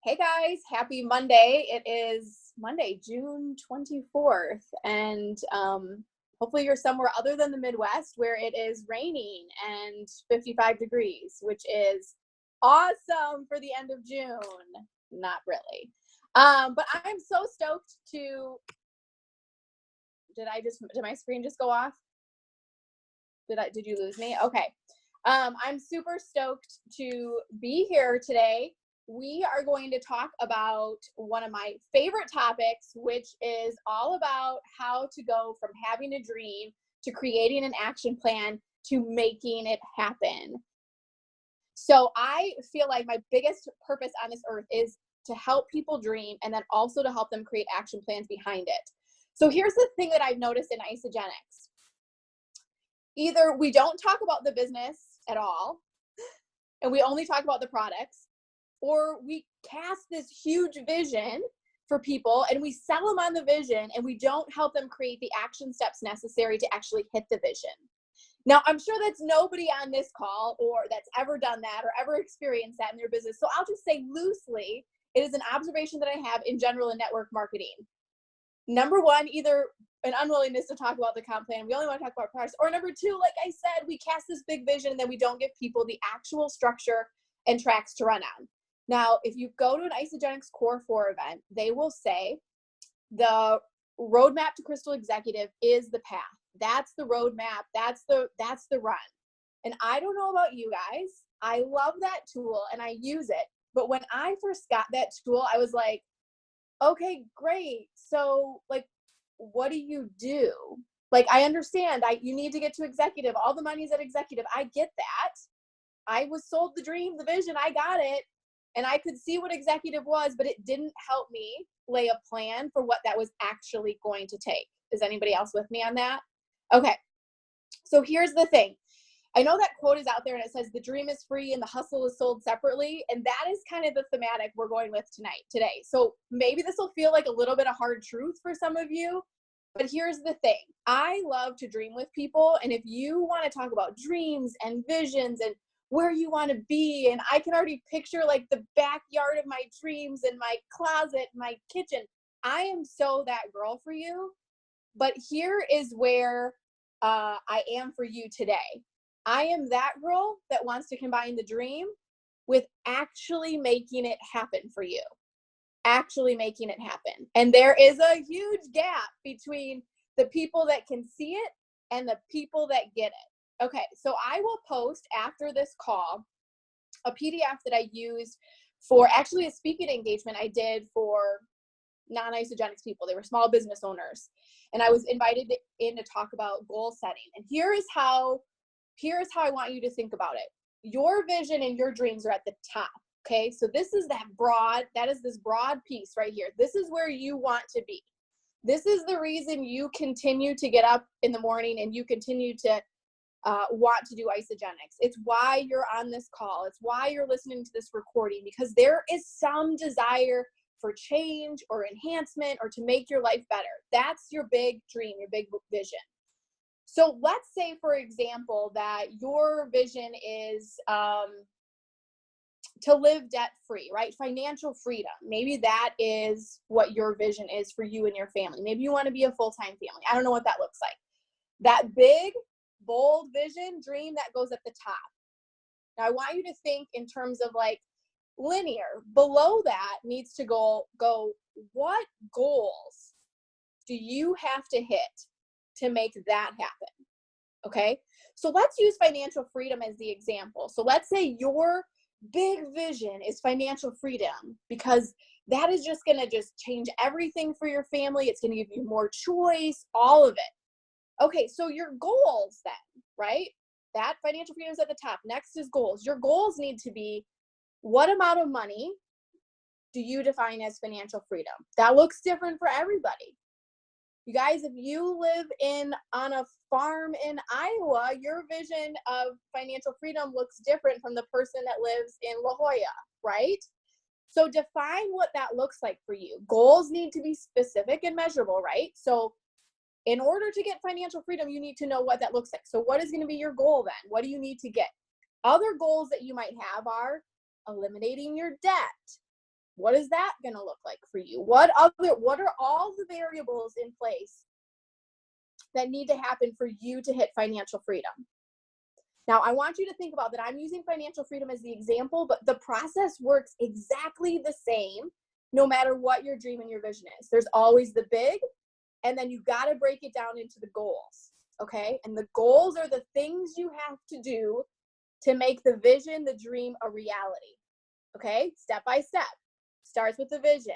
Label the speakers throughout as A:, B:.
A: Hey guys, happy Monday. It is Monday, June 24th, and hopefully you're somewhere other than the Midwest where it is raining and 55 degrees, which is awesome for the end of June. Not really. But I'm so stoked to, did my screen just go off? Did you lose me? Okay. I'm super stoked to be here today. We are going to talk about one of my favorite topics, which is all about how to go from having a dream to creating an action plan to making it happen. So I feel like my biggest purpose on this earth is to help people dream and then also to help them create action plans behind it. So here's the thing that I've noticed in Isagenix. Either we don't talk about the business at all and we only talk about the products, or we cast this huge vision for people and we sell them on the vision and we don't help them create the action steps necessary to actually hit the vision. Now, I'm sure that's nobody on this call or that's ever done that or ever experienced that in their business. So I'll just say loosely, it is an observation that I have in general in network marketing. Number one, either an unwillingness to talk about the comp plan. We only want to talk about products. Or number two, like I said, we cast this big vision and then we don't give people the actual structure and tracks to run on. Now, if you go to an Isagenix Core 4 event, they will say the roadmap to Crystal Executive is the path. That's the roadmap. That's the run. And I don't know about you guys. I love that tool and I use it. But when I first got that tool, I was like, okay, great. So like, what do you do? Like, I understand you need to get to executive. All the money's at executive. I get that. I was sold the dream, the vision. I got it. And I could see what executive was, but it didn't help me lay a plan for what that was actually going to take. Is anybody else with me on that? Okay. So here's the thing. I know that quote is out there and it says the dream is free and the hustle is sold separately. And that is kind of the thematic we're going with today. So maybe this will feel like a little bit of hard truth for some of you, but here's the thing. I love to dream with people. And if you want to talk about dreams and visions and where you want to be, and I can already picture like the backyard of my dreams and my closet, my kitchen, I am so that girl for you. But here is where I am for you today. I am that girl that wants to combine the dream with actually making it happen for you. Actually making it happen. And there is a huge gap between the people that can see it and the people that get it. Okay, so I will post after this call a PDF that I used for actually a speaking engagement I did for non-Isagenix people. They were small business owners. And I was invited in to talk about goal setting. And here's how I want you to think about it. Your vision and your dreams are at the top. Okay. So this is this broad piece right here. This is where you want to be. This is the reason you continue to get up in the morning and you continue to want to do Isagenix. It's why you're on this call. It's why you're listening to this recording, because there is some desire for change or enhancement or to make your life better. That's your big dream, your big vision. So let's say, for example, that your vision is to live debt-free, right? Financial freedom. Maybe that is what your vision is for you and your family. Maybe you want to be a full-time family. I don't know what that looks like. That big, bold vision, dream that goes at the top. Now, I want you to think in terms of like linear. Below that needs to go, what goals do you have to hit to make that happen? Okay, so let's use financial freedom as the example. So let's say your big vision is financial freedom, because that is just going to just change everything for your family. It's going to give you more choice, all of it. Okay, so your goals then, right? That financial freedom is at the top. Next is goals. Your goals need to be, what amount of money do you define as financial freedom? That looks different for everybody. You guys, if you live on a farm in Iowa, your vision of financial freedom looks different from the person that lives in La Jolla, right? So define what that looks like for you. Goals need to be specific and measurable, right? So in order to get financial freedom, you need to know what that looks like. So what is going to be your goal then? What do you need to get? Other goals that you might have are eliminating your debt, What is that going to look like for you? What are all the variables in place that need to happen for you to hit financial freedom? Now, I want you to think about that. I'm using financial freedom as the example, but the process works exactly the same no matter what your dream and your vision is. There's always the big, and then you got to break it down into the goals, okay? And the goals are the things you have to do to make the vision, the dream, a reality, okay? Step by step. Starts with the vision.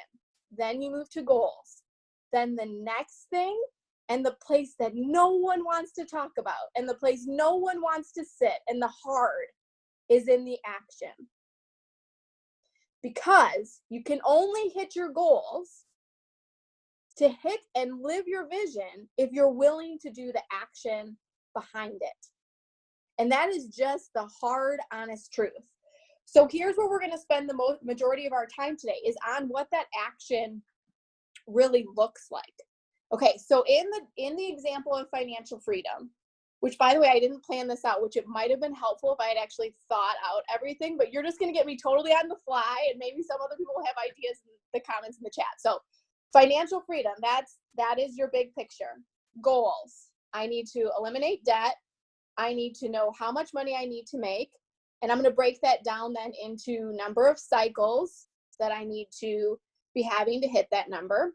A: Then you move to goals. Then the next thing, and the place that no one wants to talk about, and the place no one wants to sit, and the hard is in the action. Because you can only hit your goals to hit and live your vision if you're willing to do the action behind it. And that is just the hard, honest truth. So here's where we're going to spend the majority of our time today, is on what that action really looks like. Okay, so in the example of financial freedom, which, by the way, I didn't plan this out, which it might have been helpful if I had actually thought out everything, but you're just going to get me totally on the fly, and maybe some other people will have ideas in the comments in the chat. So financial freedom, that is your big picture. Goals: I need to eliminate debt. I need to know how much money I need to make. And I'm going to break that down then into number of cycles that I need to be having to hit that number.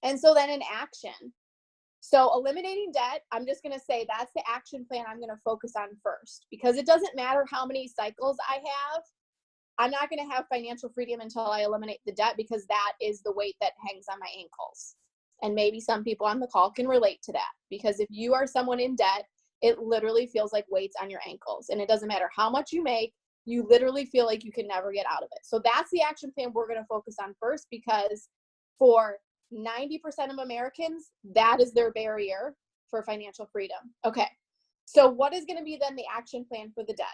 A: And so then in action. So eliminating debt, I'm just going to say that's the action plan I'm going to focus on first, because it doesn't matter how many cycles I have. I'm not going to have financial freedom until I eliminate the debt, because that is the weight that hangs on my ankles. And maybe some people on the call can relate to that, because if you are someone in debt, it literally feels like weights on your ankles, and it doesn't matter how much you make, you literally feel like you can never get out of it. So that's the action plan we're going to focus on first, because for 90% of Americans, that is their barrier for financial freedom. Okay, so what is going to be then the action plan for the debt?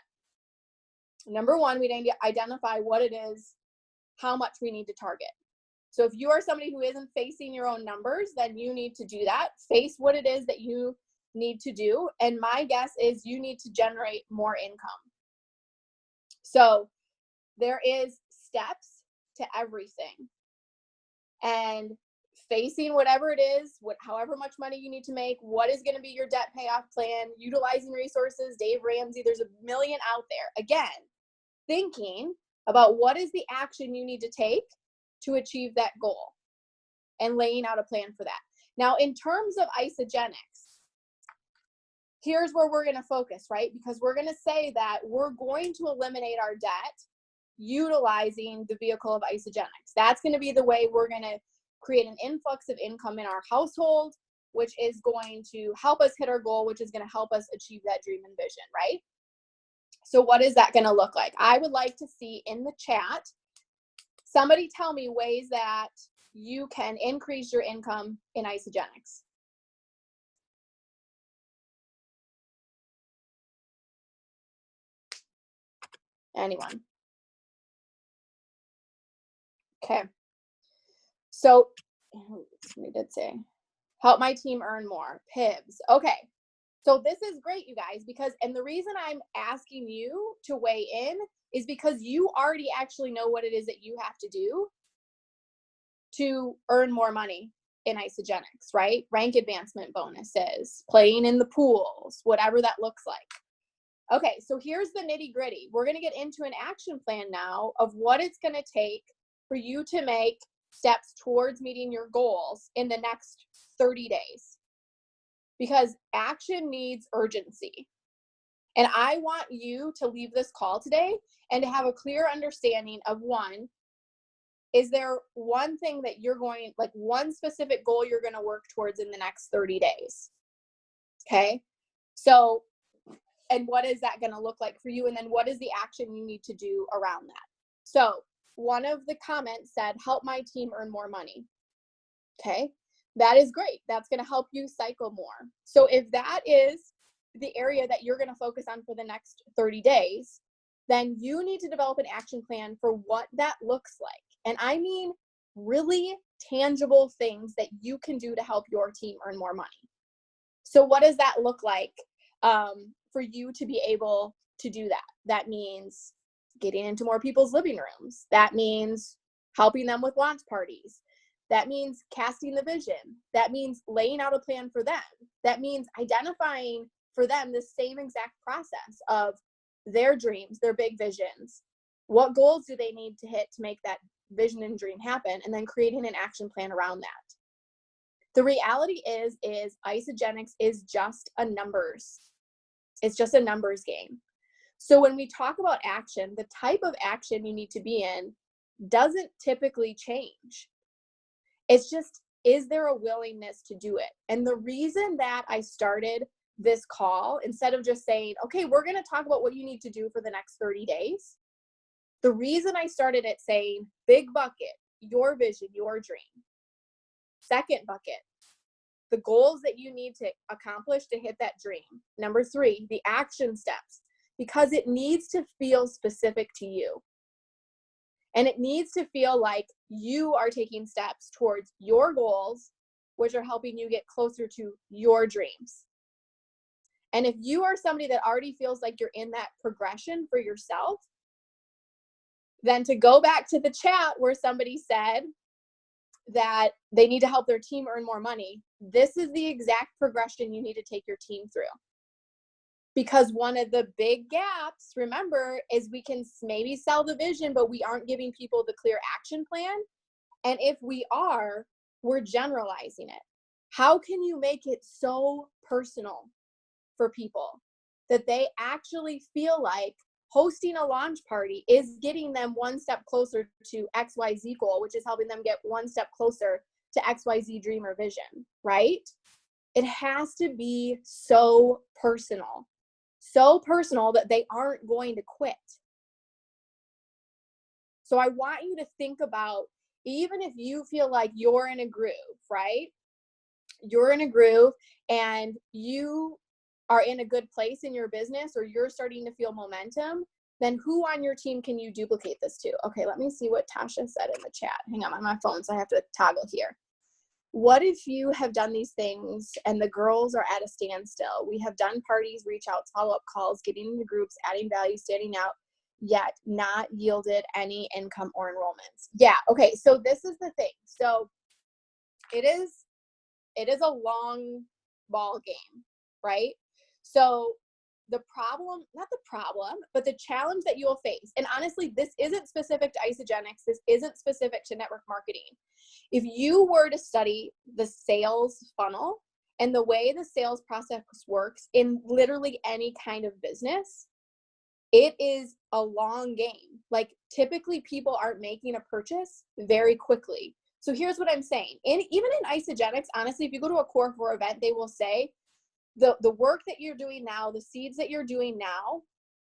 A: Number one, we need to identify what it is, how much we need to target. So if you are somebody who isn't facing your own numbers, then you need to do that. Face what it is that you need to do. And my guess is you need to generate more income. So there is steps to everything. And facing whatever it is, however much money you need to make, what is going to be your debt payoff plan, utilizing resources, Dave Ramsey, there's a million out there. Again, thinking about what is the action you need to take to achieve that goal and laying out a plan for that. Now, in terms of Isagenix, here's where we're going to focus, right? Because we're going to say that we're going to eliminate our debt utilizing the vehicle of Isagenix. That's going to be the way we're going to create an influx of income in our household, which is going to help us hit our goal, which is going to help us achieve that dream and vision, right? So what is that going to look like? I would like to see in the chat, somebody tell me ways that you can increase your income in Isagenix. Anyone? Okay. So, we did say, help my team earn more. PIBs. Okay. So this is great, you guys, because, and the reason I'm asking you to weigh in is because you already actually know what it is that you have to do to earn more money in Isagenix, right? Rank advancement bonuses, playing in the pools, whatever that looks like. Okay, so here's the nitty gritty. We're going to get into an action plan now of what it's going to take for you to make steps towards meeting your goals in the next 30 days. Because action needs urgency. And I want you to leave this call today and to have a clear understanding of, one, is there one thing that you're going, like one specific goal you're going to work towards in the next 30 days? Okay. So, and what is that going to look like for you? And then what is the action you need to do around that? So one of the comments said, help my team earn more money. Okay. That is great. That's going to help you cycle more. So if that is the area that you're going to focus on for the next 30 days, then you need to develop an action plan for what that looks like. And I mean really tangible things that you can do to help your team earn more money. So what does that look like for you to be able to do that? That means getting into more people's living rooms. That means helping them with launch parties. That means casting the vision. That means laying out a plan for them. That means identifying for them the same exact process of their dreams, their big visions. What goals do they need to hit to make that vision and dream happen? And then creating an action plan around that. The reality is Isagenix is just a numbers. It's just a numbers game. So when we talk about action, the type of action you need to be in doesn't typically change. It's just, is there a willingness to do it? And the reason that I started this call, instead of just saying, okay, we're going to talk about what you need to do for the next 30 days. The reason I started it saying, big bucket, your vision, your dream. Second bucket, the goals that you need to accomplish to hit that dream. Number 3, the action steps, because it needs to feel specific to you. And it needs to feel like you are taking steps towards your goals, which are helping you get closer to your dreams. And if you are somebody that already feels like you're in that progression for yourself, then to go back to the chat where somebody said that they need to help their team earn more money, this is the exact progression you need to take your team through. Because one of the big gaps, remember, is we can maybe sell the vision, but we aren't giving people the clear action plan. And if we are, we're generalizing it. How can you make it so personal for people that they actually feel like hosting a launch party is getting them one step closer to XYZ goal, which is helping them get one step closer to XYZ dream or vision, right? It has to be so personal that they aren't going to quit. So I want you to think about, even if you feel like you're in a groove, right? You're in a groove and you are in a good place in your business, or you're starting to feel momentum, then who on your team can you duplicate this to? Okay, let me see what Tasha said in the chat. Hang on, I'm on my phone, so I have to toggle here. What if you have done these things and the girls are at a standstill? We have done parties, reach outs, follow-up calls, getting into groups, adding value, standing out, yet not yielded any income or enrollments. Yeah, okay, so this is the thing. So it is a long ball game, right? So the problem, not the problem, but the challenge that you will face, and honestly, this isn't specific to Isagenix, this isn't specific to network marketing. If you were to study the sales funnel and the way the sales process works in literally any kind of business, it is a long game. Like, typically people aren't making a purchase very quickly. So here's what I'm saying. Even in Isagenix, honestly, if you go to a Core 4 event, they will say the work that you're doing now, the seeds that you're doing now,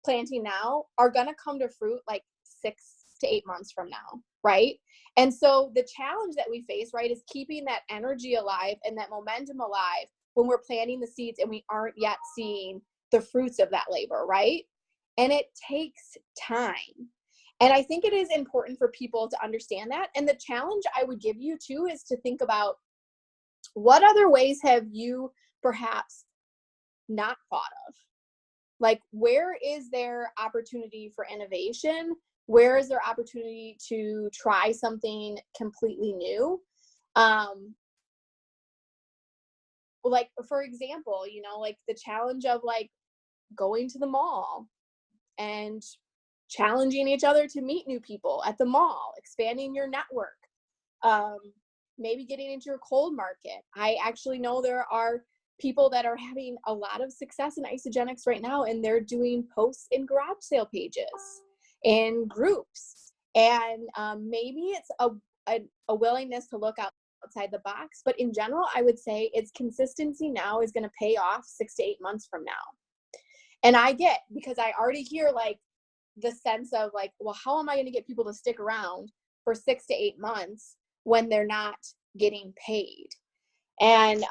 A: planting now, are going to come to fruit like 6 to 8 months from now, right? And so the challenge that we face, right, is keeping that energy alive and that momentum alive when we're planting the seeds and we aren't yet seeing the fruits of that labor, right? And it takes time. And I think it is important for people to understand that. And the challenge I would give you too is to think about, what other ways have you perhaps not thought of? Like, where is there opportunity for innovation? Where is there opportunity to try something completely new? Like, for example, you know, like the challenge of like going to the mall and challenging each other to meet new people at the mall, expanding your network, maybe getting into your cold market. I actually know there are people that are having a lot of success in Isagenix right now, and they're doing posts in garage sale pages and groups. And maybe it's a willingness to look outside the box. But in general, I would say it's consistency now is going to pay off 6 to 8 months from now. And I get, because I already hear like the sense of like, well, how am I going to get people to stick around for 6 to 8 months when they're not getting paid? And,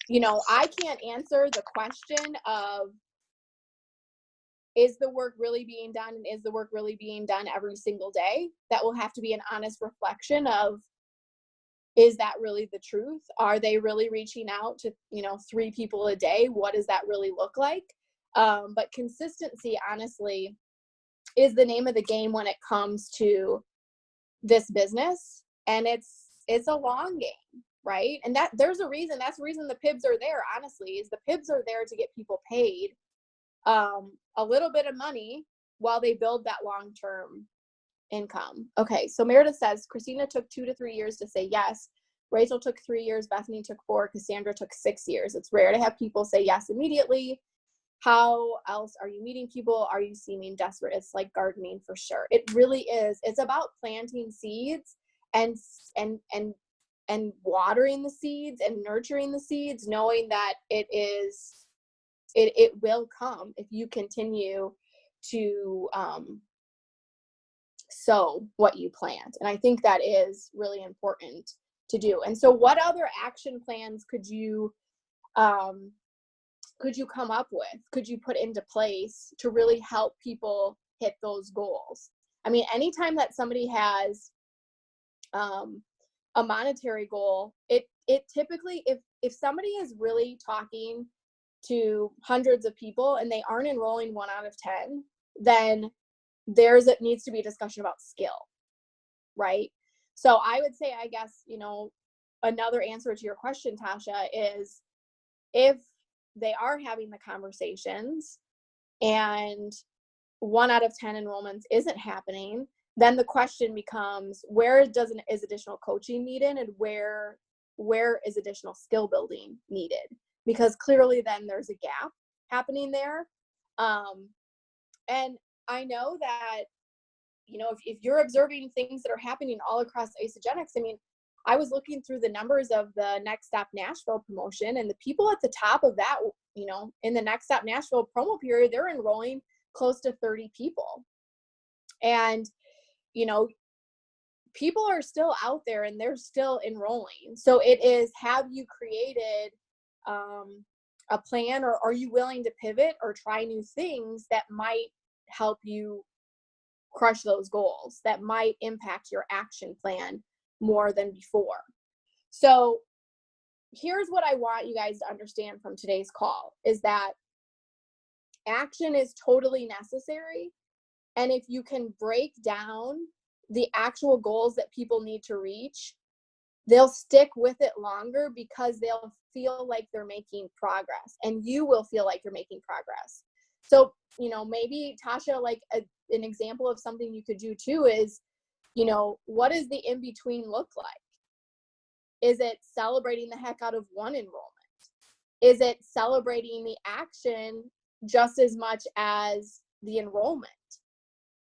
A: you know, I can't answer the question of, is the work really being done, and is the work really being done every single day? That will have to be an honest reflection of, is that really the truth? Are they really reaching out to, you know, 3 people a day? What does that really look like? But consistency, honestly, is the name of the game when it comes to this business, and it's a long game, right? And that there's a reason, that's the reason the PIBs are there, honestly, is the PIBs are there to get people paid a little bit of money while they build that long-term income. Okay, so Meredith says Christina took 2 to 3 years to say yes. Rachel took 3 years. Bethany took 4. Cassandra took 6 years. It's rare to have people say yes immediately. How else are you meeting people? Are you seeming desperate? It's like gardening for sure. It really is. It's about planting seeds and watering the seeds and nurturing the seeds, knowing that it will come if you continue to sow what you plant. And I think that is really important to do. And so what other action plans could you come up with? Could you put into place to really help people hit those goals? I mean, anytime that somebody has a monetary goal, it typically, if somebody is really talking to hundreds of people and they aren't enrolling 1 out of 10, then it needs to be a discussion about skill, right? So I would say, I guess, another answer to your question, Tasha, is if they are having the conversations and 1 out of 10 enrollments isn't happening, then the question becomes, where is additional coaching needed, and where is additional skill building needed? Because clearly then there's a gap happening there. And I know that, if you're observing things that are happening all across Isagenix, I mean, I was looking through the numbers of the Next Stop Nashville promotion, and the people at the top of that, in the Next Stop Nashville promo period, they're enrolling close to 30 people. And, people are still out there and they're still enrolling. So it is, have you created a plan, or are you willing to pivot or try new things that might help you crush those goals, that might impact your action plan more than before? So here's what I want you guys to understand from today's call, is that action is totally necessary. And if you can break down the actual goals that people need to reach, they'll stick with it longer because they'll feel like they're making progress, and you will feel like you're making progress. So, maybe Tasha, like an example of something you could do too is, what does the in-between look like? Is it celebrating the heck out of one enrollment? Is it celebrating the action just as much as the enrollment?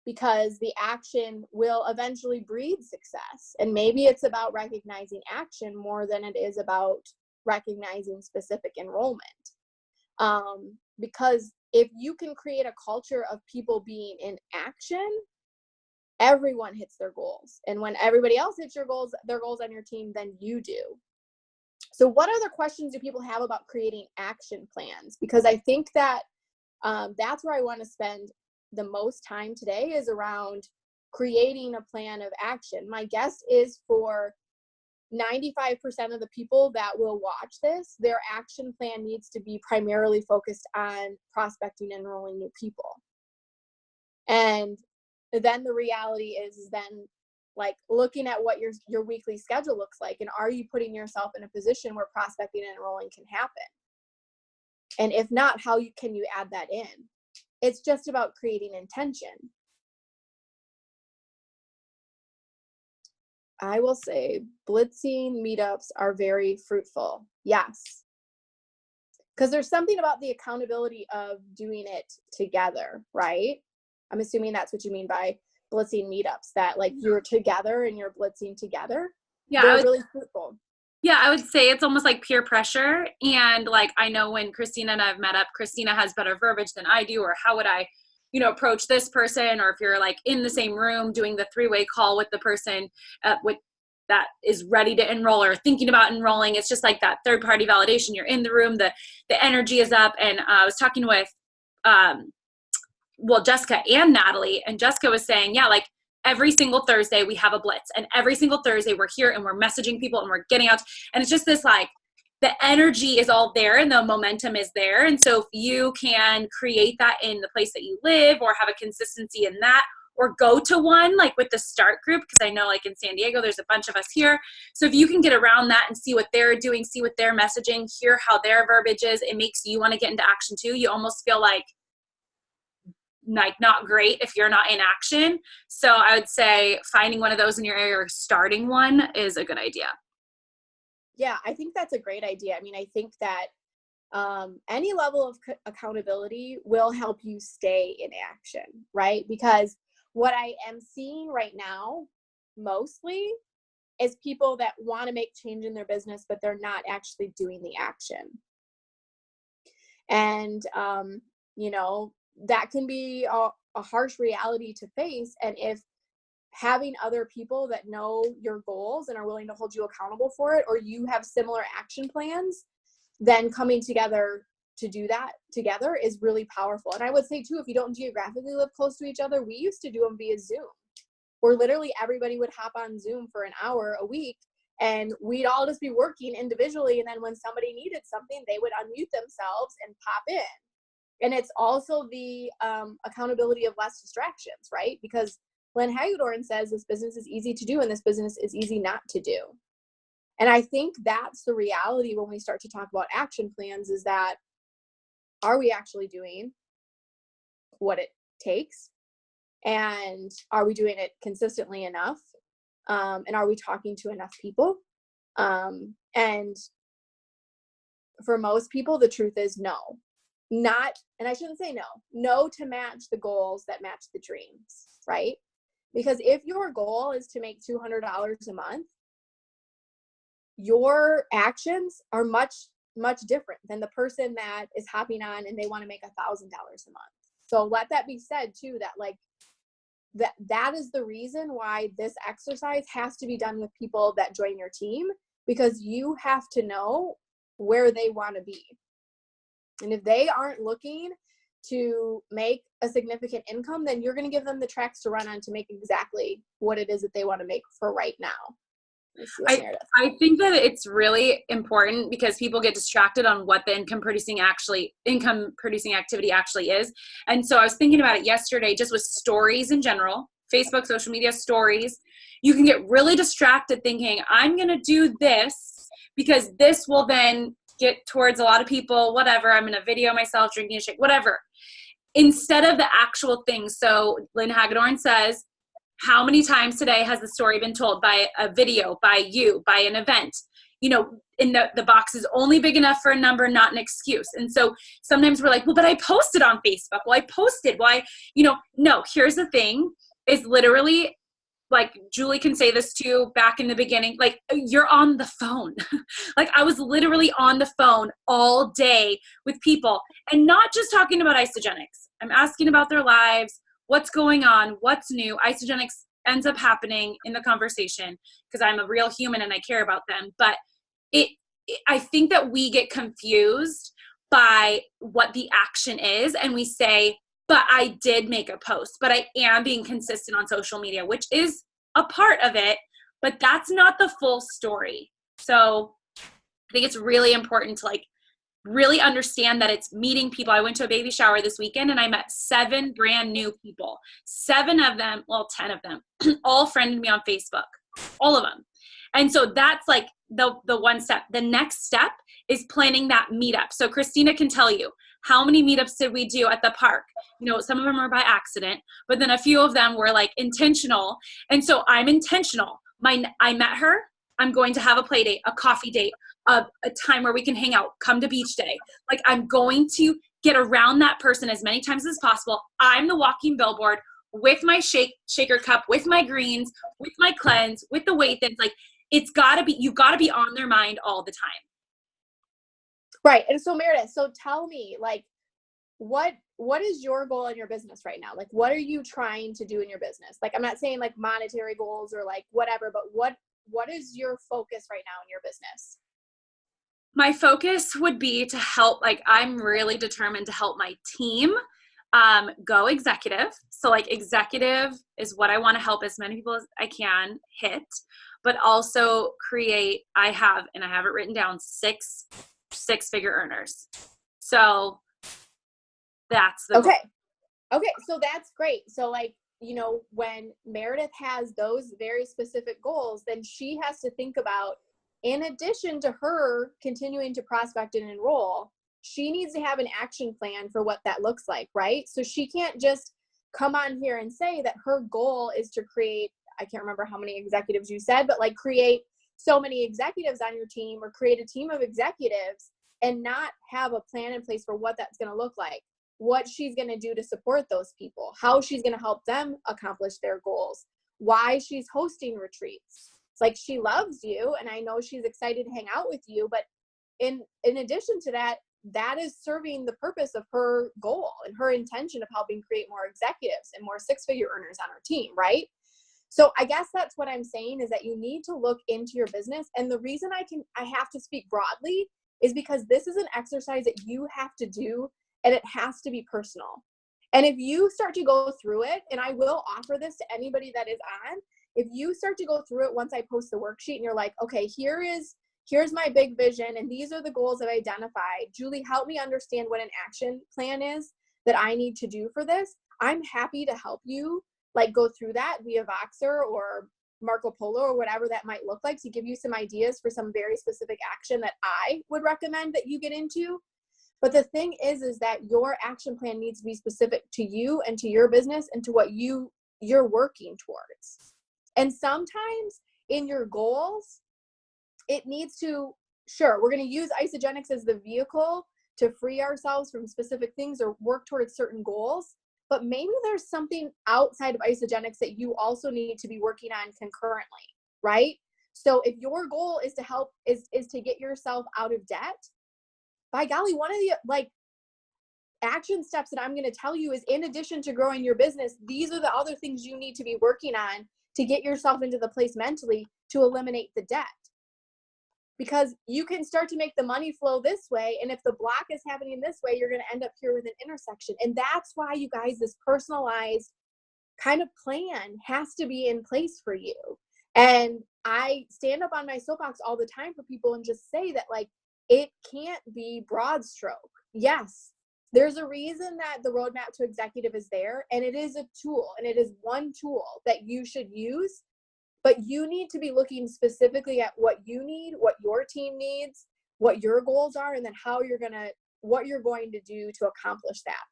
A: Because the action will eventually breed success. And maybe it's about recognizing action more than it is about recognizing specific enrollment. Because if you can create a culture of people being in action, everyone hits their goals. And when everybody else hits their goals on your team, then you do. So what other questions do people have about creating action plans? Because I think that that's where I want to spend the most time today, is around creating a plan of action. My guess is for 95% of the people that will watch this, their action plan needs to be primarily focused on prospecting and enrolling new people. And then the reality is then, like, looking at what your weekly schedule looks like, and are you putting yourself in a position where prospecting and enrolling can happen? And if not, how can you add that in? It's just about creating intention. I will say blitzing meetups are very fruitful. Yes. Because there's something about the accountability of doing it together, right? I'm assuming that's what you mean by blitzing meetups, that like you're together and you're blitzing together. Yeah, they're really fruitful.
B: Yeah, I would say it's almost like peer pressure. And like, I know when Christina and I've met up, Christina has better verbiage than I do, or how would I, approach this person, or if you're like in the same room doing the 3-way call with the person with that is ready to enroll or thinking about enrolling. It's just like that third party validation. You're in the room, the energy is up. And I was talking with, Jessica and Natalie, and Jessica was saying, yeah, like every single Thursday we have a blitz, and every single Thursday we're here and we're messaging people and we're getting out. And it's just this, like, the energy is all there and the momentum is there. And so if you can create that in the place that you live, or have a consistency in that, or go to one, like with the start group, because I know like in San Diego, there's a bunch of us here. So if you can get around that and see what they're doing, see what they're messaging, hear how their verbiage is, it makes you want to get into action too. You almost feel like not great if you're not in action. So I would say finding one of those in your area or starting one is a good idea.
A: Yeah, I think that's a great idea. I mean, I think that any level of accountability will help you stay in action, right? Because what I am seeing right now mostly is people that want to make change in their business, but they're not actually doing the action. And, you know, that can be a harsh reality to face. And if having other people that know your goals and are willing to hold you accountable for it, or you have similar action plans, then coming together to do that together is really powerful. And I would say too, if you don't geographically live close to each other, we used to do them via Zoom, where literally everybody would hop on Zoom for an hour a week and we'd all just be working individually. And then when somebody needed something, they would unmute themselves and pop in. And it's also the accountability of less distractions, right? Because Glenn Hagedorn says this business is easy to do and this business is easy not to do. And I think that's the reality when we start to talk about action plans, is that, are we actually doing what it takes? And are we doing it consistently enough? And are we talking to enough people? And for most people, the truth is no. Not, and I shouldn't say no to match the goals that match the dreams, right? Because if your goal is to make $200 a month, your actions are much, much different than the person that is hopping on and they want to make $1,000 a month. So let that be said too, that like that is the reason why this exercise has to be done with people that join your team, because you have to know where they want to be. And if they aren't looking to make a significant income, then you're going to give them the tracks to run on to make exactly what it is that they want to make for right now.
B: I think that it's really important because people get distracted on what the income producing activity actually is. And so I was thinking about it yesterday, just with stories in general, Facebook, social media stories. You can get really distracted thinking, I'm going to do this because this will then get towards a lot of people, whatever. I'm going to video myself drinking a shake, whatever, instead of the actual thing. So Lynn Hagedorn says, how many times today has the story been told by a video, by you, by an event? You know, in the box is only big enough for a number, not an excuse. And so sometimes we're like, well, but I posted on Facebook. Well, I posted. Why? No, here's the thing is literally, like Julie can say this too, back in the beginning, like you're on the phone. Like I was literally on the phone all day with people, and not just talking about Isagenix. I'm asking about their lives, what's going on, what's new. Isagenix ends up happening in the conversation because I'm a real human and I care about them. But I think that we get confused by what the action is, and we say, but I did make a post, but I am being consistent on social media, which is a part of it, but that's not the full story. So I think it's really important to like really understand that it's meeting people. I went to a baby shower this weekend and I met 7 brand new people. 7 of them, well, 10 of them, all friended me on Facebook, all of them. And so that's like the one step. The next step is planning that meetup. So Christina can tell you, how many meetups did we do at the park? Some of them are by accident, but then a few of them were like intentional. And so I'm intentional. I met her. I'm going to have a play date, a coffee date, a time where we can hang out, come to beach day. Like I'm going to get around that person as many times as possible. I'm the walking billboard with my shaker cup, with my greens, with my cleanse, with the weight things. Like you've got to be on their mind all the time.
A: Right. And so Meredith, so tell me, like, what is your goal in your business right now? Like, what are you trying to do in your business? Like, I'm not saying like monetary goals or like whatever, but what is your focus right now in your business?
B: My focus would be to help, like, I'm really determined to help my team go executive. So like executive is what I want to help as many people as I can hit, but also create, I have it written down, 6 six-figure earners. So that's the
A: okay. Okay. So that's great. So like when Meredith has those very specific goals, then she has to think about, in addition to her continuing to prospect and enroll, she needs to have an action plan for what that looks like, right? So she can't just come on here and say that her goal is to create, I can't remember how many executives you said, but like create so many executives on your team or create a team of executives and not have a plan in place for what that's going to look like, what she's going to do to support those people, how she's going to help them accomplish their goals, why she's hosting retreats. It's like, she loves you and I know she's excited to hang out with you, but in addition to that, that is serving the purpose of her goal and her intention of helping create more executives and more six-figure earners on her team, right? So I guess that's what I'm saying, is that you need to look into your business. And the reason I have to speak broadly is because this is an exercise that you have to do, and it has to be personal. And if you start to go through it, and I will offer this to anybody that is on, if you start to go through it once I post the worksheet and you're like, okay, here's my big vision and these are the goals that I identified. Julie, help me understand what an action plan is that I need to do for this. I'm happy to help you like go through that via Voxer or Marco Polo or whatever that might look like, to give you some ideas for some very specific action that I would recommend that you get into. But the thing is that your action plan needs to be specific to you and to your business and to what you're working towards. And sometimes in your goals, it needs to, sure, we're going to use Isagenix as the vehicle to free ourselves from specific things or work towards certain goals. But maybe there's something outside of Isagenix that you also need to be working on concurrently, right? So if your goal is to help, is to get yourself out of debt, by golly, one of the like action steps that I'm going to tell you is, in addition to growing your business, these are the other things you need to be working on to get yourself into the place mentally to eliminate the debt. Because you can start to make the money flow this way. And if the block is happening this way, you're going to end up here with an intersection. And that's why, you guys, this personalized kind of plan has to be in place for you. And I stand up on my soapbox all the time for people and just say that, like, it can't be broad stroke. Yes, there's a reason that the roadmap to executive is there, and it is a tool, and it is one tool that you should use. But you need to be looking specifically at what you need, what your team needs, what your goals are, and then what you're going to do to accomplish that.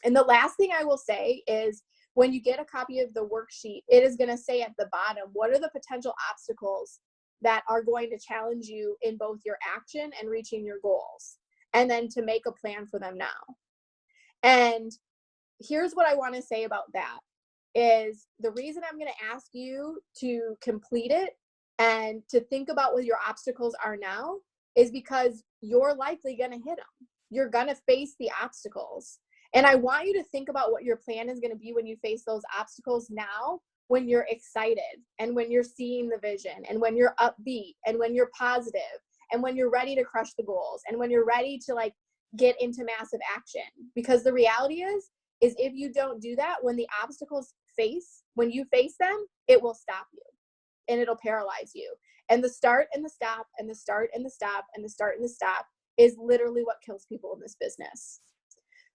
A: And the last thing I will say is, when you get a copy of the worksheet, it is going to say at the bottom, what are the potential obstacles that are going to challenge you in both your action and reaching your goals, and then to make a plan for them now. And here's what I want to say about that. Is the reason I'm going to ask you to complete it and to think about what your obstacles are now is because you're likely going to hit them. You're going to face the obstacles. And I want you to think about what your plan is going to be when you face those obstacles now, when you're excited and when you're seeing the vision and when you're upbeat and when you're positive and when you're ready to crush the goals and when you're ready to like get into massive action. Because the reality is if you don't do that, when the obstacles when you face them, it will stop you and it'll paralyze you. And the start and the stop and the start and the stop and the start and the stop is literally what kills people in this business.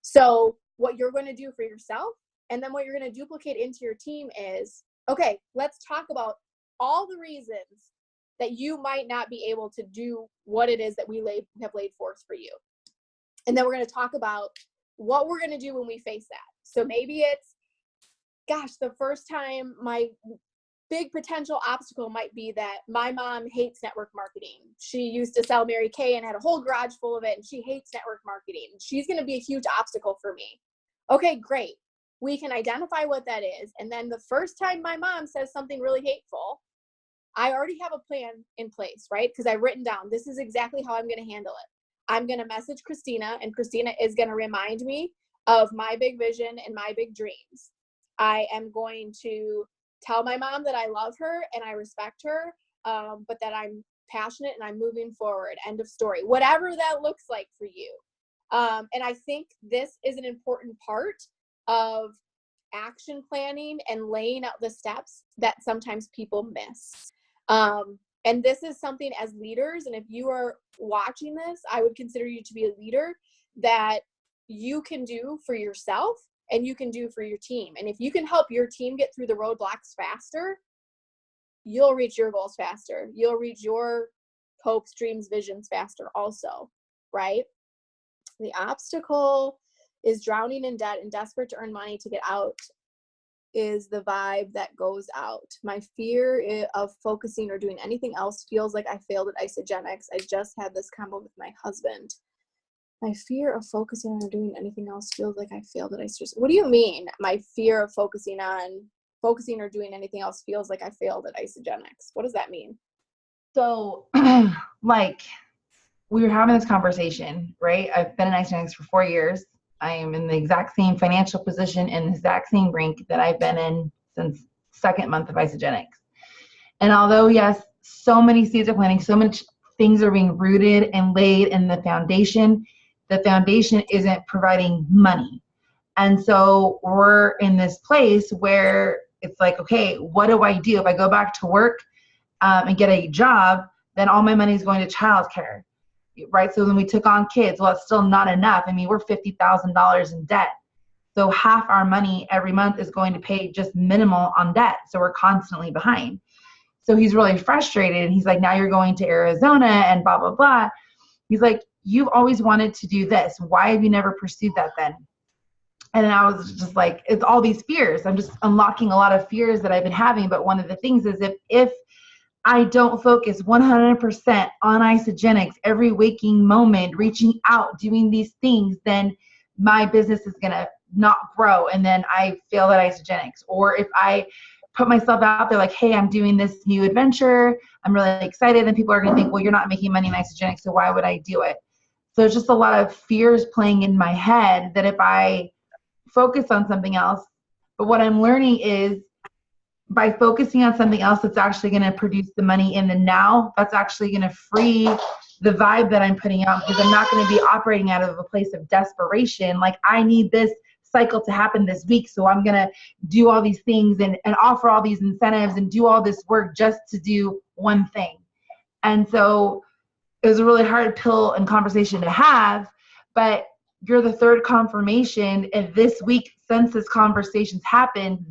A: So what you're going to do for yourself, and then what you're going to duplicate into your team is, okay, let's talk about all the reasons that you might not be able to do what it is that we have laid forth for you. And then we're going to talk about what we're going to do when we face that. So maybe it's, gosh, the first time, my big potential obstacle might be that my mom hates network marketing. She used to sell Mary Kay and had a whole garage full of it, and she hates network marketing. She's going to be a huge obstacle for me. Okay, great. We can identify what that is. And then the first time my mom says something really hateful, I already have a plan in place, right? Because I've written down, this is exactly how I'm going to handle it. I'm going to message Christina, and Christina is going to remind me of my big vision and my big dreams. I am going to tell my mom that I love her and I respect her, but that I'm passionate and I'm moving forward. End of story. Whatever that looks like for you. And I think this is an important part of action planning and laying out the steps that sometimes people miss. And this is something, as leaders, and if you are watching this, I would consider you to be a leader, that you can do for yourself and you can do for your team. And if you can help your team get through the roadblocks faster, you'll reach your goals faster. You'll reach your hopes, dreams, visions faster also, right? The obstacle is drowning in debt and desperate to earn money to get out is the vibe that goes out. My fear of focusing or doing anything else feels like I failed at Isagenix. I just had this combo with my husband. My fear of focusing on or doing anything else feels like I failed at Isagenix. What do you mean? My fear of focusing or doing anything else feels like I failed at Isagenix. What does that mean?
C: So, like, we were having this conversation, right? I've been in Isagenix for 4 years. I am in the exact same financial position and the exact same rank that I've been in since second month of Isagenix. And although, yes, so many seeds are planting, so much things are being rooted and laid in the foundation isn't providing money. And so we're in this place where it's like, okay, what do I do? If I go back to work and get a job, then all my money is going to childcare. Right? So when we took on kids, well, it's still not enough. I mean, we're $50,000 in debt. So half our money every month is going to pay just minimal on debt. So we're constantly behind. So he's really frustrated. And he's like, now you're going to Arizona and blah, blah, blah. He's like, you've always wanted to do this. Why have you never pursued that then? And I was just like, it's all these fears. I'm just unlocking a lot of fears that I've been having. But one of the things is if I don't focus 100% on Isagenix every waking moment, reaching out, doing these things, then my business is going to not grow. And then I fail at Isagenix. Or if I put myself out there like, hey, I'm doing this new adventure, I'm really excited, then people are going to think, well, you're not making money in Isagenix, so why would I do it? So it's just a lot of fears playing in my head that if I focus on something else, but what I'm learning is by focusing on something else that's actually going to produce the money in the now, that's actually going to free the vibe that I'm putting out, because I'm not going to be operating out of a place of desperation. Like, I need this cycle to happen this week, so I'm going to do all these things and offer all these incentives and do all this work just to do one thing. And so it was a really hard pill and conversation to have, but you're the third confirmation in this week since this conversation's happened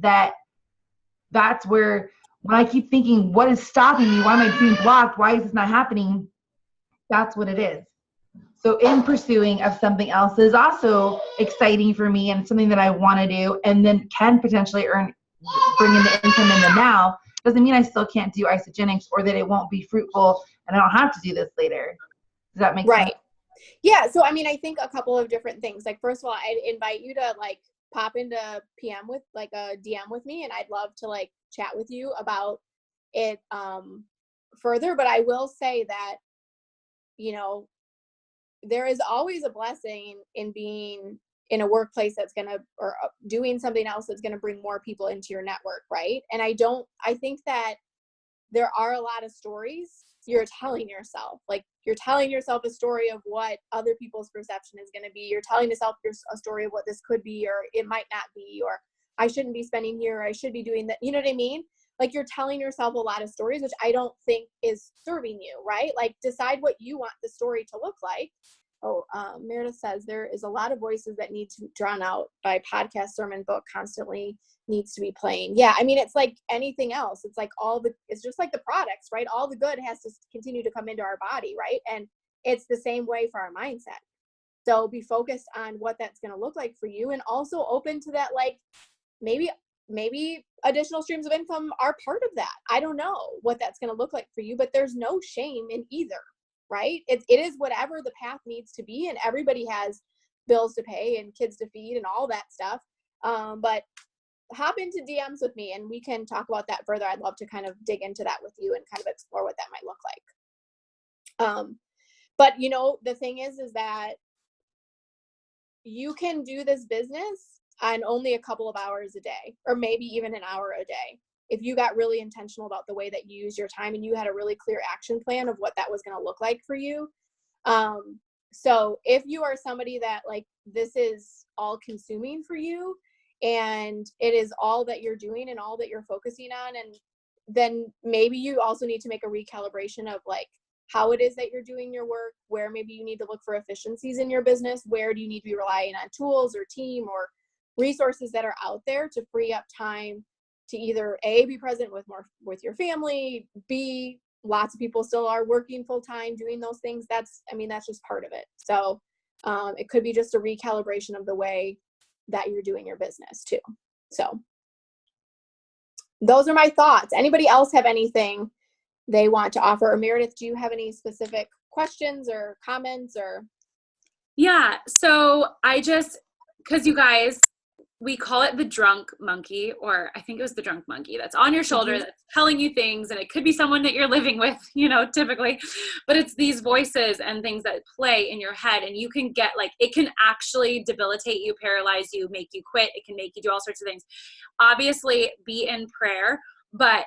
C: that's where, when I keep thinking, what is stopping me? Why am I being blocked? Why is this not happening? That's what it is. So in pursuing of something else is also exciting for me and something that I want to do and then can potentially bring in the income in the now, doesn't mean I still can't do Isagenix or that it won't be fruitful and I don't have to do this later. Does that make sense?
A: Yeah. So, I mean, I think a couple of different things. Like, first of all, I'd invite you to pop into PM with a DM with me, and I'd love to chat with you about it further. But I will say that, there is always a blessing in being in a workplace that's or doing something else that's going to bring more people into your network. Right. And I think that there are a lot of stories you're telling yourself. You're telling yourself a story of what other people's perception is going to be. You're telling yourself a story of what this could be, or it might not be, or I shouldn't be spending here, or I should be doing that. You know what I mean? You're telling yourself a lot of stories, which I don't think is serving you, right? Decide what you want the story to look like. Oh, Meredith says there is a lot of voices that need to be drawn out by podcast, sermon, book constantly needs to be playing. Yeah. I mean, it's like anything else. It's it's just like the products, right? All the good has to continue to come into our body, right? And it's the same way for our mindset. So be focused on what that's going to look like for you, and also open to that, maybe additional streams of income are part of that. I don't know what that's going to look like for you, but there's no shame in either, right? It is whatever the path needs to be, and everybody has bills to pay and kids to feed and all that stuff. But hop into DMs with me and we can talk about that further. I'd love to kind of dig into that with you and kind of explore what that might look like. But the thing is that you can do this business on only a couple of hours a day, or maybe even an hour a day, if you got really intentional about the way that you use your time and you had a really clear action plan of what that was going to look like for you. So if you are somebody that this is all consuming for you and it is all that you're doing and all that you're focusing on, and then maybe you also need to make a recalibration of how it is that you're doing your work, where maybe you need to look for efficiencies in your business, where do you need to be relying on tools or team or resources that are out there to free up time to either A, be present with your family, B, lots of people still are working full time doing those things. That's just part of it. So it could be just a recalibration of the way that you're doing your business too. So those are my thoughts. Anybody else have anything they want to offer? Or Meredith, do you have any specific questions or comments or?
B: Yeah. So because you guys, we call it the drunk monkey, or I think it was the drunk monkey that's on your shoulder, that's telling you things, and it could be someone that you're living with, typically, but it's these voices and things that play in your head, and you can get it can actually debilitate you, paralyze you, make you quit. It can make you do all sorts of things. Obviously, be in prayer, but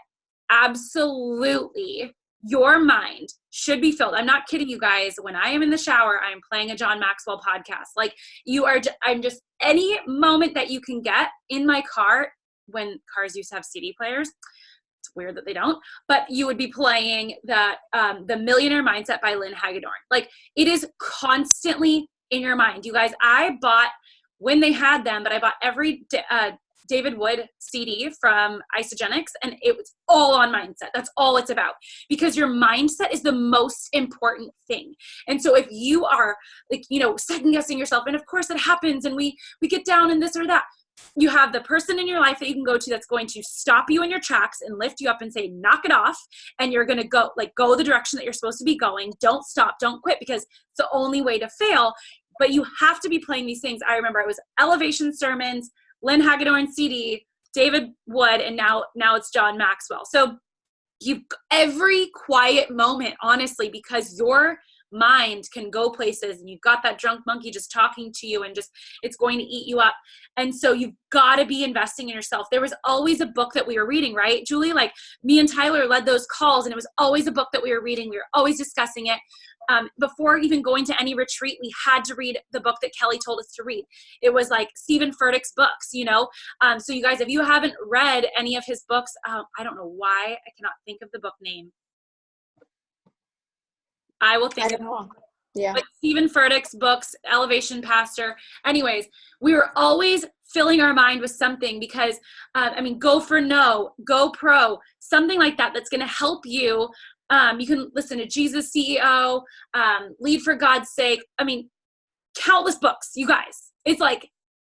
B: absolutely your mind should be filled. I'm not kidding you guys. When I am in the shower, I'm playing a John Maxwell podcast. I'm just, any moment that you can get in my car, when cars used to have CD players, it's weird that they don't, but you would be playing the Millionaire Mindset by Lynn Hagedorn. It is constantly in your mind. You guys, I bought when they had them, but I bought every David Wood CD from Isagenix, and it was all on mindset. That's all it's about, because your mindset is the most important thing. And so if you are second guessing yourself, and of course that happens, and we get down in this or that, you have the person in your life that you can go to that's going to stop you in your tracks and lift you up and say, knock it off. And you're going to go the direction that you're supposed to be going. Don't stop, don't quit, because it's the only way to fail. But you have to be playing these things. I remember it was Elevation Sermons, Lynn Hagedorn CD, David Wood, and now it's John Maxwell. So you've every quiet moment, honestly, because your mind can go places, and you've got that drunk monkey just talking to you, and just, it's going to eat you up. And so you've got to be investing in yourself. There was always a book that we were reading, right, Julie? Me and Tyler led those calls, and it was always a book that we were reading. We were always discussing it. Before even going to any retreat, we had to read the book that Kelly told us to read. It was Stephen Furtick's books, So you guys, if you haven't read any of his books, I don't know why I cannot think of the book name. I will think
A: I don't know. Yeah.
B: But Stephen Furtick's books, Elevation Pastor. Anyways, we were always filling our mind with something, because, Go for No, Go Pro, something like that that's going to help you. You can listen to Jesus CEO, Lead for God's Sake. Countless books, you guys. It's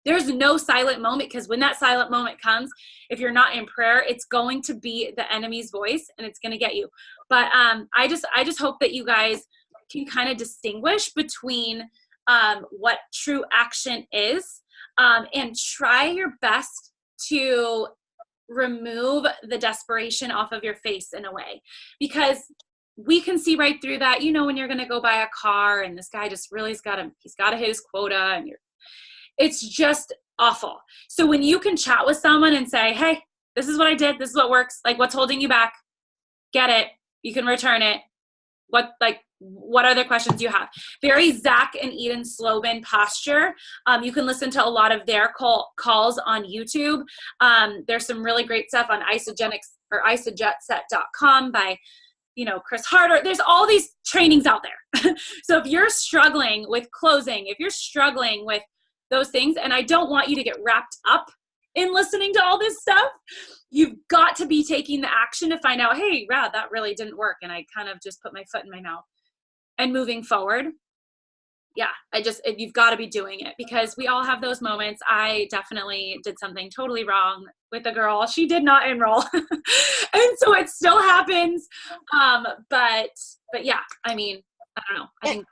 B: there's no silent moment, because when that silent moment comes, if you're not in prayer, it's going to be the enemy's voice, and it's going to get you. But I just hope that you guys can kind of distinguish between what true action is, and try your best to remove the desperation off of your face in a way, because we can see right through that. When you're going to go buy a car, and this guy just really he's got to hit his quota, and it's just awful. So when you can chat with someone and say, hey, this is what I did, this is what works, what's holding you back, get it, you can return it. What other questions you have? Very Zach and Eden Slobin posture. You can listen to a lot of their calls on YouTube. There's some really great stuff on Isagenix or isajetset.com by Chris Harder. There's all these trainings out there. So if you're struggling with closing, if you're struggling with those things, and I don't want you to get wrapped up in listening to all this stuff, you've got to be taking the action to find out, hey, wow, that really didn't work, and I kind of just put my foot in my mouth, and moving forward. Yeah, you've got to be doing it, because we all have those moments. I definitely did something totally wrong with a girl. She did not enroll. And so it still happens. But yeah, I don't know. I think.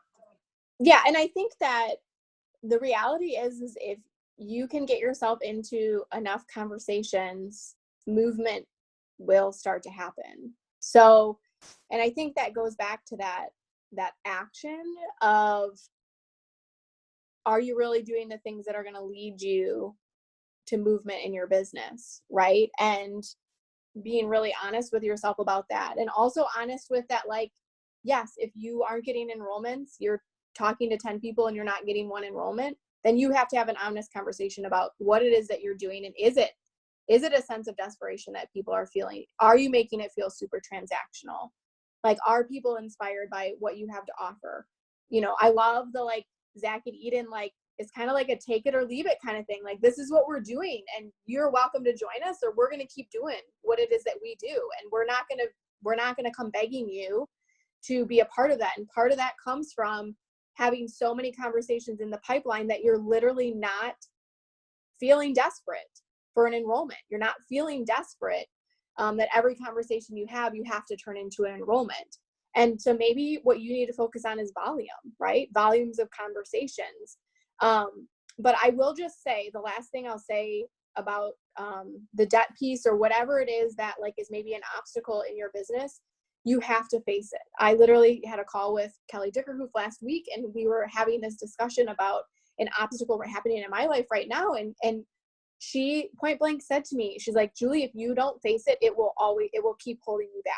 A: Yeah. And I think that the reality is if you can get yourself into enough conversations, movement will start to happen. So, and I think that goes back to that action of, are you really doing the things that are going to lead you to movement in your business, right? And being really honest with yourself about that. And also honest with that, yes, if you aren't getting enrollments, you're talking to 10 people and you're not getting one enrollment, then you have to have an honest conversation about what it is that you're doing. And is it a sense of desperation that people are feeling? Are you making it feel super transactional? Are people inspired by what you have to offer? I love the Zach and Eden, it's kind of like a take it or leave it kind of thing. Like, this is what we're doing and you're welcome to join us, or we're going to keep doing what it is that we do. And we're not going to come begging you to be a part of that. And part of that comes from having so many conversations in the pipeline that you're literally not feeling desperate for an enrollment. You're not feeling desperate that every conversation you have to turn into an enrollment. And so maybe what you need to focus on is volume, right? Volumes of conversations. But I will just say, the last thing I'll say about the debt piece or whatever it is that like is maybe an obstacle in your business, you have to face it. I literally had a call with Kelly Dickerhoof last week, and we were having this discussion about an obstacle happening in my life right now. And she point blank said to me, she's like, Julie, if you don't face it, it will keep holding you back.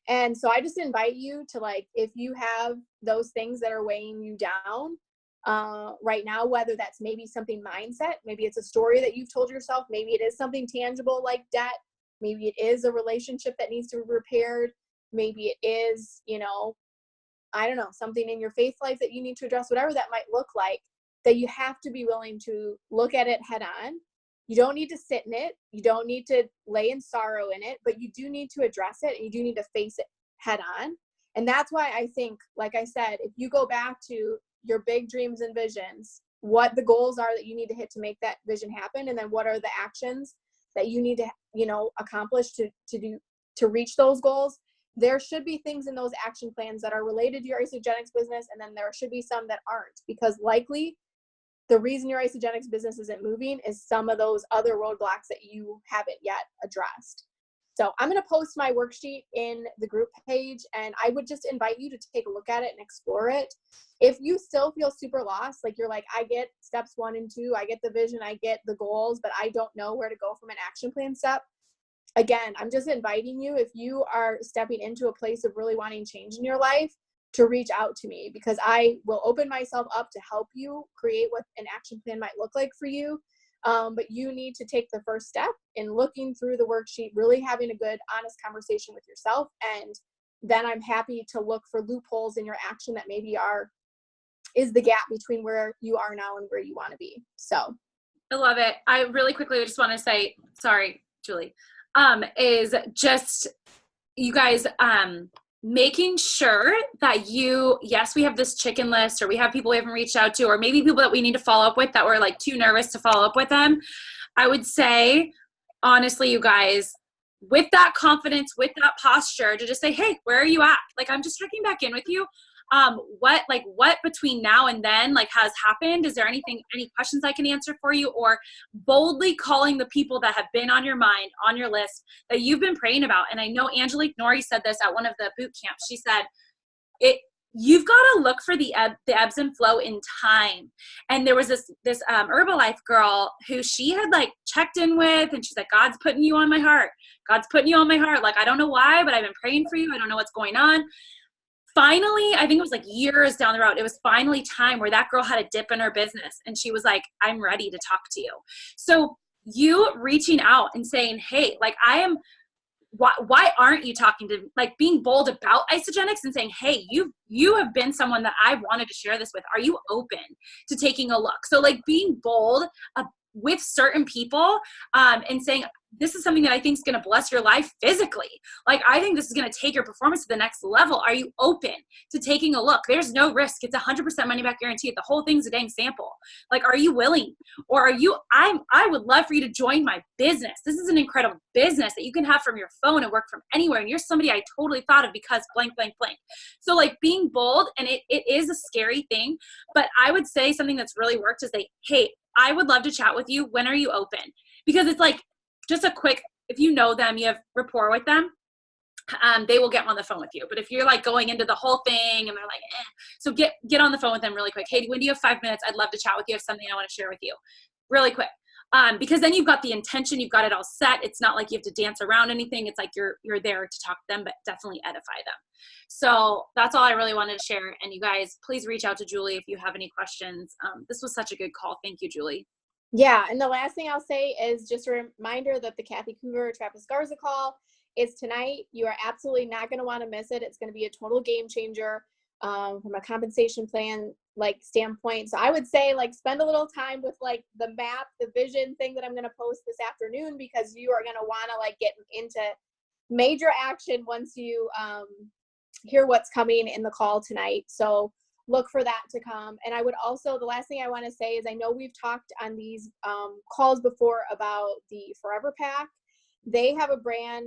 A: And so I just invite you to, like, if you have those things that are weighing you down right now, whether that's maybe something mindset, maybe it's a story that you've told yourself, maybe it is something tangible like debt, maybe it is a relationship that needs to be repaired, maybe it is, I don't know, something in your faith life that you need to address, whatever that might look like, that you have to be willing to look at it head on. You don't need to sit in it. You don't need to lay in sorrow in it, but you do need to address it, and you do need to face it head on. And that's why I think, like I said, if you go back to your big dreams and visions, what the goals are that you need to hit to make that vision happen, and then what are the actions that you need to, accomplish to reach those goals, there should be things in those action plans that are related to your Isagenix business, and then there should be some that aren't, because likely the reason your Isagenix business isn't moving is some of those other roadblocks that you haven't yet addressed. So I'm going to post my worksheet in the group page, and I would just invite you to take a look at it and explore it. If you still feel super lost, like you're like, I get steps 1 and 2, I get the vision, I get the goals, but I don't know where to go from an action plan step. Again, I'm just inviting you, if you are stepping into a place of really wanting change in your life, to reach out to me, because I will open myself up to help you create what an action plan might look like for you. But you need to take the first step in looking through the worksheet, really having a good, honest conversation with yourself. And then I'm happy to look for loopholes in your action that maybe is the gap between where you are now and where you want to be. So
B: I love it. I really quickly just want to say, sorry, Julie, is just you guys, making sure that yes, we have this chicken list, or we have people we haven't reached out to, or maybe people that we need to follow up with that we're like too nervous to follow up with them. I would say, honestly, you guys, with that confidence, with that posture, to just say, hey, where are you at? Like, I'm just checking back in with you. What between now and then, like, has happened? Is there any questions I can answer for you? Or boldly calling the people that have been on your mind, on your list, that you've been praying about. And I know Angelique Nori said this at one of the boot camps. She said, you've got to look for the ebbs and flow in time. And there was this Herbalife girl who she had like checked in with, and she's like, God's putting you on my heart. God's putting you on my heart. Like, I don't know why, but I've been praying for you. I don't know what's going on. Finally, I think it was like years down the road, it was finally time where that girl had a dip in her business, and she was like, I'm ready to talk to you. So you reaching out and saying, hey, like, why aren't you talking to, like, being bold about Isagenix and saying, hey, you have been someone that I've wanted to share this with. Are you open to taking a look? So like being bold with certain people and saying, this is something that I think is going to bless your life physically. Like, I think this is going to take your performance to the next level. Are you open to taking a look? There's no risk. It's 100% money back guaranteed. The whole thing's a dang sample. Like, are you willing? Or I would love for you to join my business. This is an incredible business that you can have from your phone and work from anywhere. And you're somebody I totally thought of because blank, blank, blank. So like being bold, and it is a scary thing, but I would say something that's really worked is hey, I would love to chat with you. When are you open? Because it's like, just a quick, if you know them, you have rapport with them, they will get on the phone with you. But if you're like going into the whole thing and they're like, so get on the phone with them really quick. Hey, when do you have 5 minutes? I'd love to chat with you. I have something I want to share with you really quick. Because then you've got the intention, you've got it all set. It's not like you have to dance around anything. It's like you're there to talk to them, but definitely edify them. So that's all I really wanted to share. And you guys, please reach out to Julie if you have any questions. This was such a good call. Thank you, Julie.
A: Yeah, and the last thing I'll say is just a reminder that the Kathy Cougar Travis Garza call is tonight. You are absolutely not going to want to miss it. It's going to be a total game changer. from a compensation plan like standpoint. So I would say like spend a little time with like the map, the vision thing that I'm going to post this afternoon, because you are going to want to like get into major action once you hear what's coming in the call tonight. So look for that to come. And I would also, the last thing I want to say is I know we've talked on these calls before about the Forever Pack. They have a brand,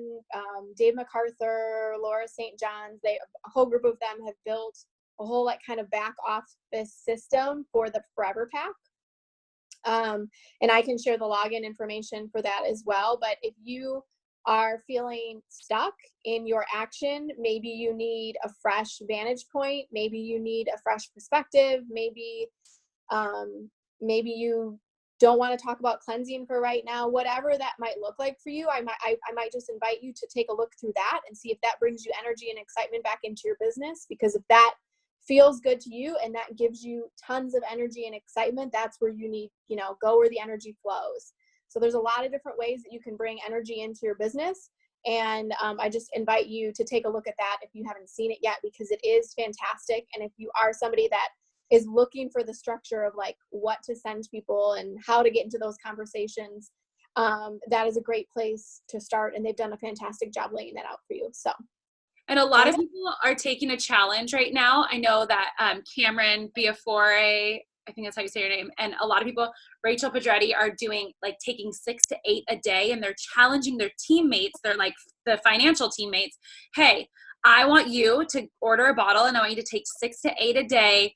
A: Dave MacArthur, Laura St. John's, a whole group of them have built a whole like kind of back office system for the Forever Pack. And I can share the login information for that as well. But if you are feeling stuck in your action, maybe you need a fresh vantage point, maybe you need a fresh perspective, maybe you don't want to talk about cleansing for right now, whatever that might look like for you, I might just invite you to take a look through that and see if that brings you energy and excitement back into your business. Because if that feels good to you and that gives you tons of energy and excitement, that's where you need, go where the energy flows. So there's a lot of different ways that you can bring energy into your business. And I just invite you to take a look at that if you haven't seen it yet, because it is fantastic. And if you are somebody that is looking for the structure of like what to send people and how to get into those conversations, that is a great place to start. And they've done a fantastic job laying that out for you. So.
B: And a lot of people are taking a challenge right now. I know that Cameron Biafore, I think that's how you say your name, and a lot of people, Rachel Pedretti, are doing like taking 6 to 8 a day, and they're challenging their teammates. They're like the financial teammates. Hey, I want you to order a bottle, and I want you to take 6 to 8 a day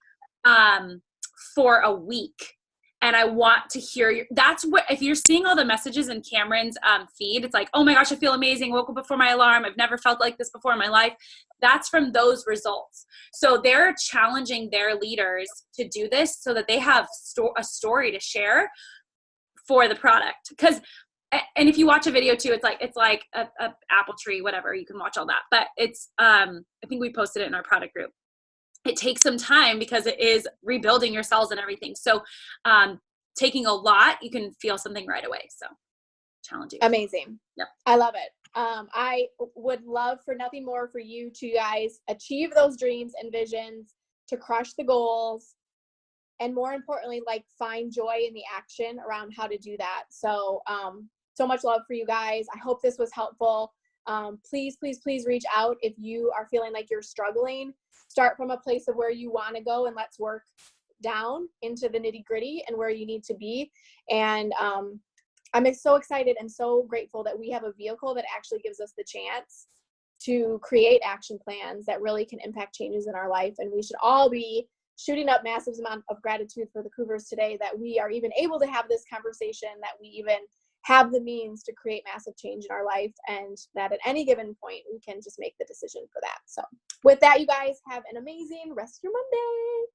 B: for a week. And I want to hear that's what, if you're seeing all the messages in Cameron's feed, it's like, oh my gosh, I feel amazing. Woke up before my alarm. I've never felt like this before in my life. That's from those results. So they're challenging their leaders to do this so that they have a story to share for the product. And if you watch a video too, it's like a apple tree, whatever, you can watch all that. But it's, I think we posted it in our product group. It takes some time because it is rebuilding your cells and everything. So taking a lot, you can feel something right away. So challenging.
A: Amazing.
B: Yep.
A: I love it. I would love for nothing more for you to guys achieve those dreams and visions, to crush the goals, and more importantly, like find joy in the action around how to do that. So, so much love for you guys. I hope this was helpful. Please, please, please reach out if you are feeling like you're struggling. Start from a place of where you want to go, and let's work down into the nitty gritty and where you need to be. And I'm so excited and so grateful that we have a vehicle that actually gives us the chance to create action plans that really can impact changes in our life. And we should all be shooting up massive amount of gratitude for the Cougars today that we are even able to have this conversation, that we even have the means to create massive change in our life, and that at any given point we can just make the decision for that. So with that, you guys have an amazing rest of your Monday.